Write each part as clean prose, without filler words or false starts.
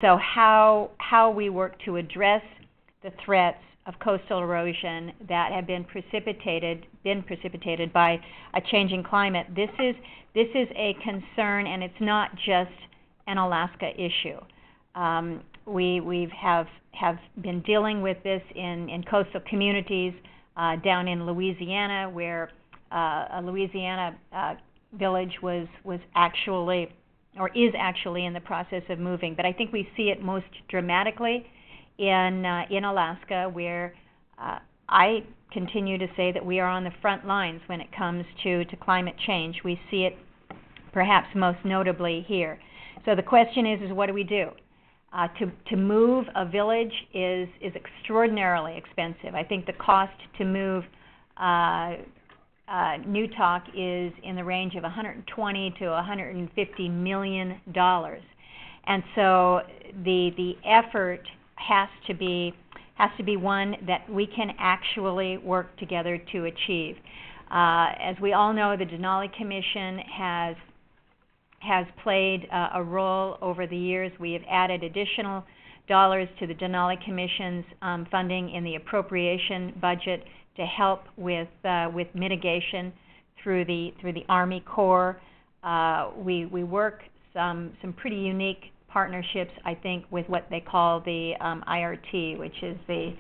So how we work to address the threats of coastal erosion that have been precipitated by a changing climate. This is a concern, and it's not just an Alaska issue. We have been dealing with this in coastal communities down in Louisiana, where a Louisiana village was actually, or is actually, in the process of moving. But I think we see it most dramatically in Alaska, where I continue to say that we are on the front lines when it comes to climate change. We see it perhaps most notably here. So the question is what do we do? To move a village is extraordinarily expensive. I think the cost to move Newtok is in the range of $120 to $150 million, and so the effort has to be one that we can actually work together to achieve. As we all know, the Denali Commission has played a role over the years. We have added additional dollars to the Denali Commission's funding in the appropriation budget to help with mitigation through the Army Corps. We work some pretty unique partnerships, I think, with what they call the IRT, which is the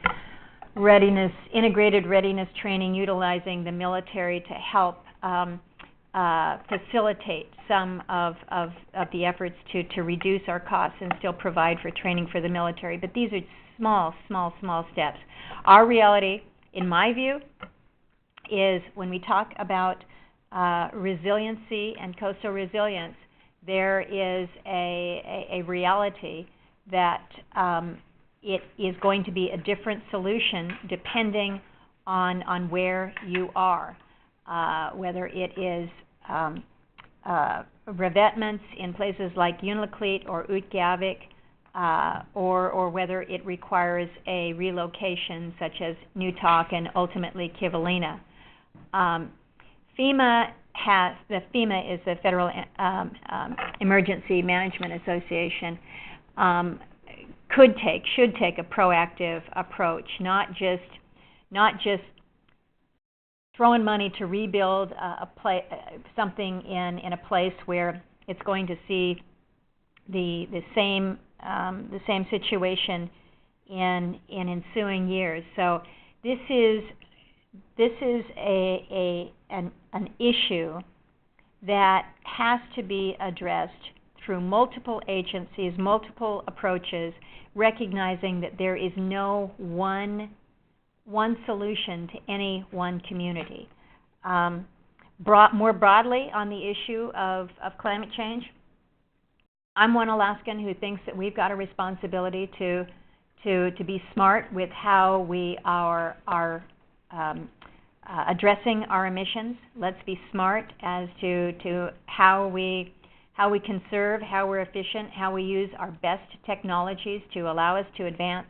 integrated readiness training, utilizing the military to help facilitate some of the efforts to reduce our costs and still provide for training for the military. But these are small steps. Our reality, in my view, is when we talk about resiliency and coastal resilience, there is a reality that it is going to be a different solution depending on where you are, whether it is revetments in places like Unalakleet or Utqiagvik, or whether it requires a relocation such as Newtok and ultimately Kivalina. FEMA is the Federal Emergency Management Association, should take a proactive approach, not just throwing money to rebuild something in a place where it's going to see the same situation in ensuing years. So this is an issue that has to be addressed through multiple agencies, multiple approaches, recognizing that there is no one solution to any one community. More broadly on the issue of climate change, I'm one Alaskan who thinks that we've got a responsibility to be smart with how we are addressing our emissions. Let's be smart as to how we conserve, how we're efficient, how we use our best technologies to allow us to advance.